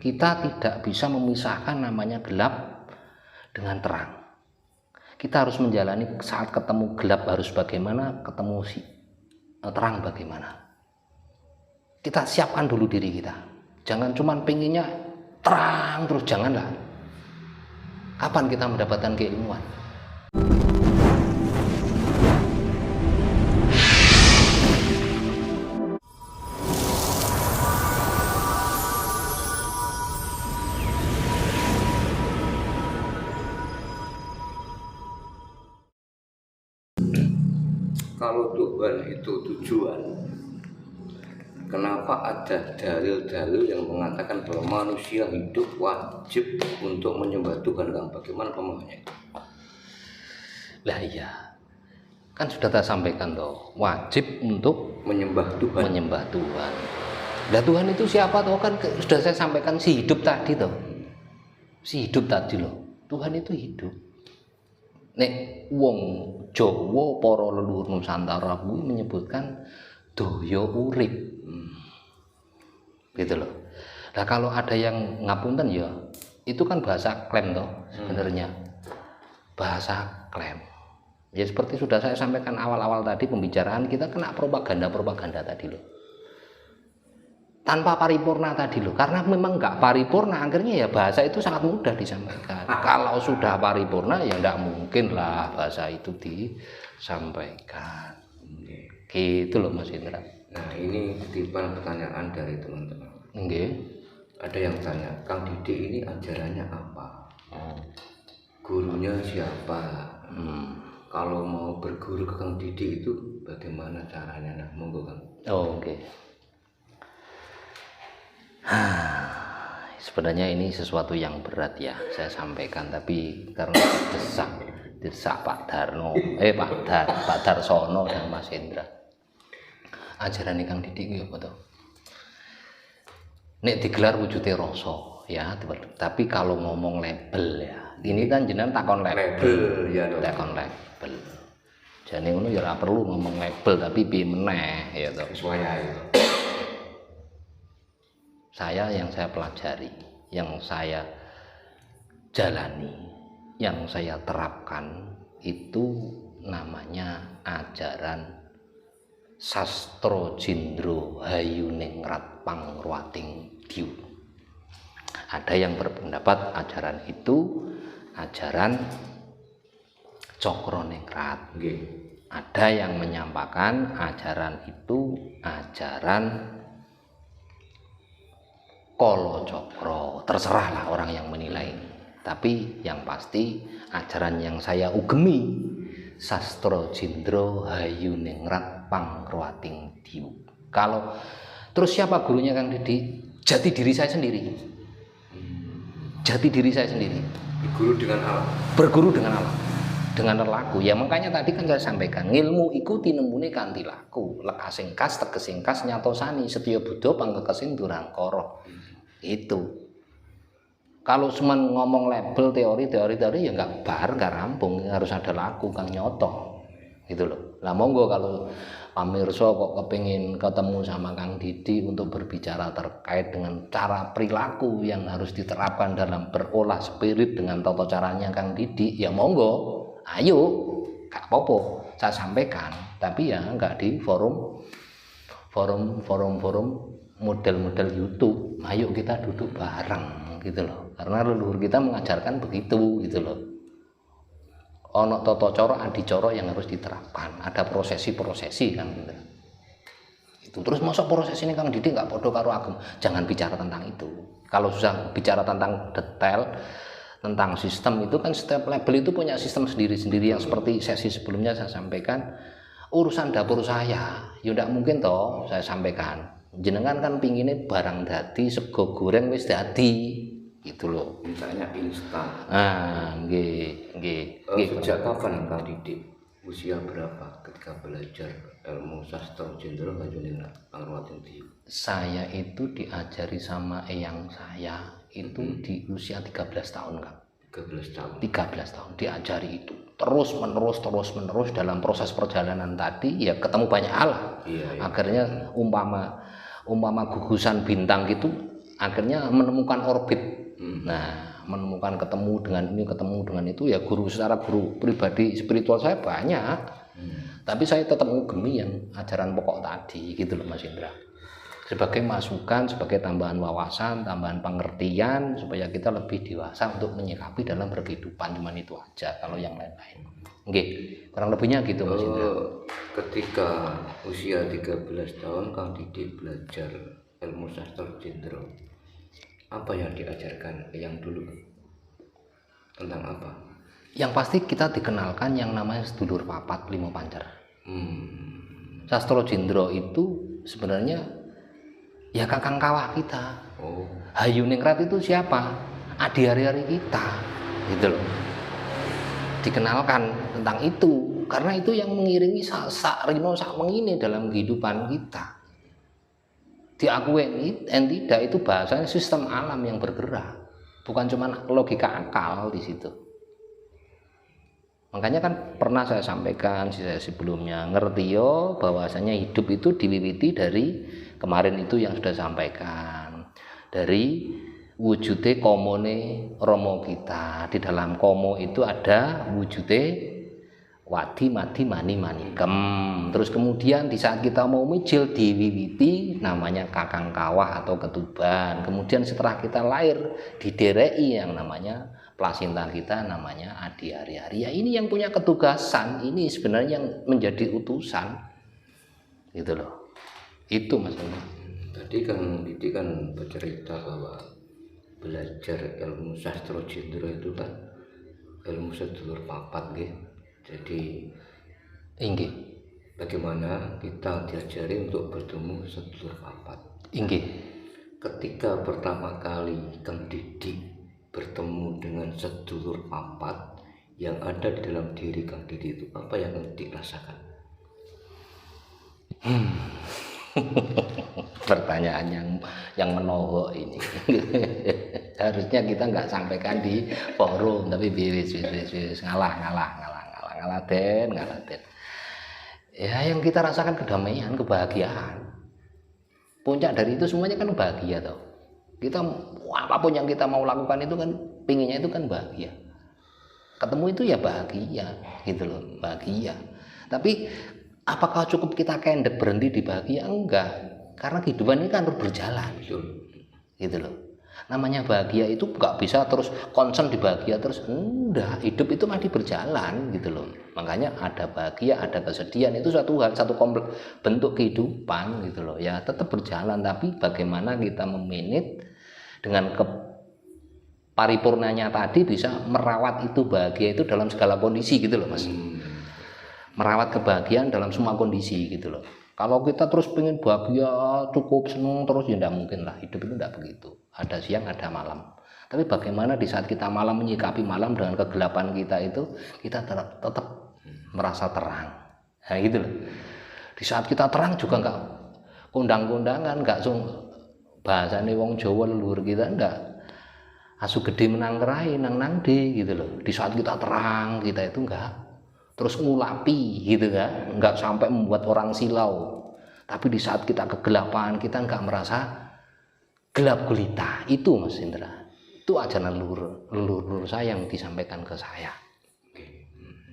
Kita tidak bisa memisahkan namanya gelap dengan terang. Kita harus menjalani saat ketemu gelap harus bagaimana, ketemu terang bagaimana. Kita siapkan dulu diri kita. Jangan cuma pengennya terang terus, janganlah. Kapan kita mendapatkan keilmuan? Kalau Tuhan itu tujuan, kenapa ada dalil-dalil yang mengatakan bahwa manusia hidup wajib untuk menyembah Tuhan? Bagaimana pemahamannya? Lah iya, kan sudah saya sampaikan toh, wajib untuk menyembah Tuhan. Menyembah Tuhan. Lah Tuhan itu siapa toh? Kan sudah saya sampaikan, si hidup tadi toh. Si hidup tadi loh. Tuhan itu hidup. Nek wong Jawa para leluhur Nusantara kuwi menyebutkan daya urip. Gitu loh. Nah kalau ada yang ngapunten ya, itu kan bahasa klaim toh sebenarnya. Bahasa klaim. Ya seperti sudah saya sampaikan awal-awal tadi pembicaraan, kita kena propaganda tadi loh. Tanpa paripurna tadi loh, karena memang nggak paripurna, akhirnya ya bahasa itu sangat mudah disampaikan. Kalau sudah paripurna ya nggak mungkin lah bahasa itu disampaikan. Gitu loh Mas Indra. Nah ini titipan pertanyaan dari teman-teman. Ada yang tanya, Kang Didi ini ajarannya apa? Gurunya siapa? Kalau mau berguru ke Kang Didi itu bagaimana caranya? Nah, monggo Kang. Sebenarnya ini sesuatu yang berat ya saya sampaikan, tapi karena desak Pak Darsono dan Mas Hendra, ajaran Kang Didi itu apa tuh? Nek digelar wujudnya rasa ya, tapi kalau ngomong label ya, ini kan jenengan takon label ya, takon label. Jadi ngono ya ora perlu ngomong label, tapi piye meneh ya toh. Yang saya pelajari, yang saya jalani, yang saya terapkan itu namanya ajaran Sastro Jindro Hayuningrat Pangruwating Diyu. Ada yang berpendapat ajaran itu ajaran Cokroningrat. Ada yang menyampaikan ajaran itu ajaran Kolo Cokro, terserahlah orang yang menilai. Tapi yang pasti ajaran yang saya ugemi Sastro Jindro Hayuningrat Pangruwating Diyu. Kalau terus siapa gurunya Kang Didi? Jati diri saya sendiri. Jati diri saya sendiri. Berguru dengan alam. Berguru dengan alam. Dengan laku. Ya makanya tadi kan saya sampaikan, ngilmu iku tinembune kanthi laku. Lekasing kas tegesing kas nyatosani setya Buddha pangkekesing durangkara. Itu. Kalau cuma ngomong label teori ya nggak rampung, harus ada laku kang nyoto. Gitu loh. Lah monggo kalau pamirsa kok kepengin ketemu sama Kang Didi untuk berbicara terkait dengan cara perilaku yang harus diterapkan dalam berolah spirit dengan tata caranya Kang Didi, ya monggo. Ayo, gak apa-apa saya sampaikan, tapi ya nggak di forum model-model YouTube. Ayo kita duduk bareng gitu loh, karena leluhur kita mengajarkan begitu gitu loh. Ono tata cara adicara yang harus diterapkan, ada prosesi kan gitu. Itu terus masuk proses ini Kang Didi nggak podo karo agama, jangan bicara tentang itu. Kalau susah bicara tentang detail tentang sistem itu kan setiap label itu punya sistem sendiri-sendiri, yang seperti sesi sebelumnya saya sampaikan urusan dapur saya ya ndak mungkin toh saya sampaikan jenengan kan pinginnya barang dadi sego goreng wis dadi gitu loh, misalnya instan. Nggih. Sejak kapan Kang Didi, usia berapa ketika belajar ilmu Sastro Jindro Hayuningrat Pangruwating Diyu? Saya itu diajari sama eyang saya itu di usia 13 tahun Kang. 13 tahun diajari itu terus menerus dalam proses perjalanan tadi ya ketemu banyak hal. Akhirnya umpama gugusan bintang gitu akhirnya menemukan orbit. Nah, menemukan ketemu dengan itu ya guru secara guru pribadi spiritual saya banyak. Tapi saya tetap mengugemi yang ajaran pokok tadi gitu loh Mas Indra. Sebagai masukan, sebagai tambahan wawasan, tambahan pengertian supaya kita lebih dewasa untuk menyikapi dalam berkehidupan, cuman itu aja. Kalau yang lain-lain oke, kurang lebihnya gitu Mas Indra. Ketika usia 13 tahun Kang Didi belajar ilmu sastra Jendro, apa yang diajarkan yang dulu? Tentang apa? Yang pasti kita dikenalkan yang namanya sedulur papat limo pancer. Sastra Jendro itu sebenarnya ya kakang kawah kita. Hayuningrat itu siapa? Adi hari-hari kita gitu loh. Dikenalkan tentang itu karena itu yang mengiringi sak rino sak mengini dalam kehidupan kita. Diakui tidak itu bahasanya sistem alam yang bergerak, bukan cuma logika akal di situ. Makanya kan pernah saya sampaikan sebelumnya, ngerti yo bahwasanya hidup itu diwiwiti dari kemarin itu yang sudah sampaikan, dari wujude komone romo kita. Di dalam komo itu ada wujude wadi madi mani manikem. Terus kemudian di saat kita mau mijil diwiwiti namanya kakang kawah atau ketuban. Kemudian setelah kita lahir diderei yang namanya plasinta kita namanya adi hari-hari. Ya ini yang punya ketugasan, ini sebenarnya yang menjadi utusan gitu loh. Itu Mas. Tadi Kang Didi kan bercerita bahwa belajar ilmu sastra Jendro itu kan ilmu sedulur papat gitu. Jadi inggih, bagaimana kita diajari untuk bertemu sedulur papat? Inggih. Ketika pertama kali Kang Didi bertemu dengan sedulur papat yang ada di dalam diri Kang Didi itu, apa yang Kang Didi rasakan? Pertanyaan yang menohok ini. Harusnya kita nggak sampaikan di forum, tapi bis ngalah den. Ya yang kita rasakan kedamaian, kebahagiaan. Puncak dari itu semuanya kan bahagia toh. Kita apapun yang kita mau lakukan itu kan pinginnya itu kan bahagia. Ketemu itu ya bahagia gitu loh, bahagia. Tapi apakah cukup kita kendek berhenti di bahagia? Enggak, karena kehidupan ini kan harus berjalan gitu loh. Namanya bahagia itu nggak bisa terus concern di bahagia terus, enggak. Hidup itu masih berjalan gitu loh. Makanya ada bahagia, ada kesedihan, itu suatu hal, satu kompleks bentuk kehidupan gitu loh. Ya tetap berjalan, tapi bagaimana kita memanage dengan paripurnanya tadi bisa merawat itu bahagia itu dalam segala kondisi gitu loh Mas. Merawat kebahagiaan dalam semua kondisi gitu loh. Kalau kita terus pengen bahagia cukup senang terus ya tidak mungkin lah, hidup itu tidak begitu. Ada siang ada malam. Tapi bagaimana di saat kita malam menyikapi malam dengan kegelapan kita itu, kita tetap merasa terang. Nah gitu loh. Di saat kita terang juga enggak kondang-kondangan, enggak bahasane wong Jawa leluhur kita enggak asu gede menang kerai nang di gitu loh. Di saat kita terang kita itu enggak terus ngulapi gitu kan, enggak sampai membuat orang silau. Tapi di saat kita kegelapan kita enggak merasa gelap gulita. Itu Mas Indra, itu ajaran leluhur saya yang disampaikan ke saya.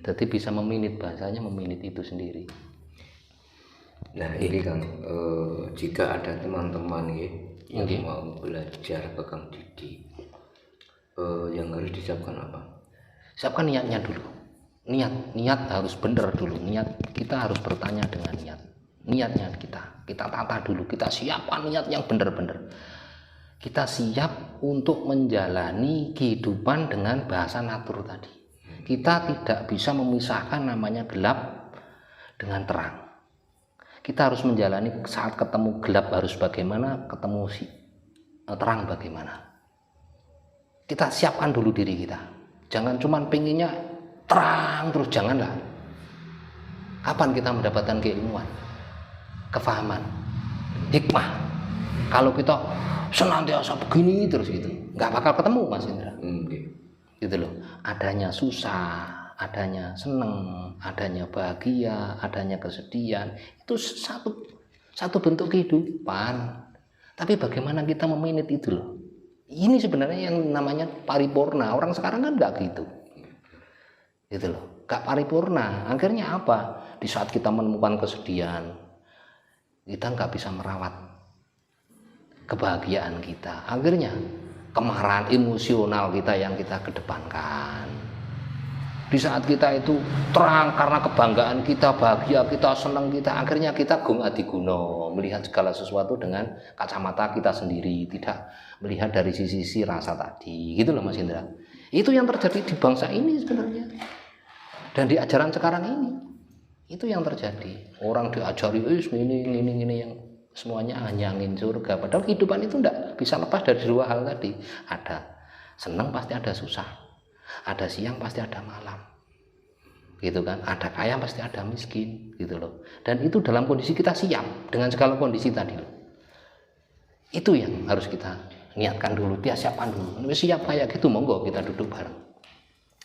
Jadi bisa meminit, bahasanya meminit itu sendiri. Nah ini Kang, jika ada teman-teman yang mau belajar ke Kang Didi, yang harus disiapkan apa? Siapkan niatnya dulu. Niat harus benar dulu. Niat kita harus bertanya dengan niatnya kita tata dulu, kita siapkan niat yang benar-benar. Kita siap untuk menjalani kehidupan dengan bahasa natur tadi. Kita tidak bisa memisahkan namanya gelap dengan terang. Kita harus menjalani saat ketemu gelap harus bagaimana, ketemu terang bagaimana. Kita siapkan dulu diri kita. Jangan cuma pengennya terang terus, janganlah. Kapan kita mendapatkan keilmuan, kefahaman, hikmah? Kalau kita senantiasa begini terus gitu, nggak bakal ketemu Mas Indra. Gitu loh. Adanya susah, adanya seneng, adanya bahagia, adanya kesedihan, itu satu bentuk kehidupan. Tapi bagaimana kita memanage itu loh. Ini sebenarnya yang namanya paripurna. Orang sekarang kan nggak gitu. Gitu loh. Nggak paripurna. Akhirnya apa? Di saat kita menemukan kesedihan, kita nggak bisa merawat kebahagiaan kita. Akhirnya kemarahan emosional kita yang kita kedepankan. Di saat kita itu terang karena kebanggaan kita, bahagia kita, senang kita, akhirnya kita gung adiguno, melihat segala sesuatu dengan kacamata kita sendiri, tidak melihat dari sisi rasa tadi. Gitu loh Mas Indra. Itu yang terjadi di bangsa ini sebenarnya. Dan di ajaran sekarang ini. Itu yang terjadi. Orang diajari ini yang semuanya hanya angin surga. Padahal kehidupan itu tidak bisa lepas dari dua hal tadi. Ada senang pasti ada susah. Ada siang pasti ada malam, gitu kan? Ada kaya pasti ada miskin, gitu loh. Dan itu dalam kondisi kita siap dengan segala kondisi tadi loh. Itu yang harus kita niatkan dulu, dia siapkan dulu. Siap kayak gitu, monggo kita duduk bareng.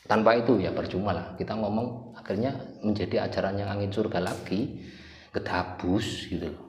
Tanpa itu ya percuma lah. Kita ngomong akhirnya menjadi ajaran yang angin surga lagi, kedabus gitu loh.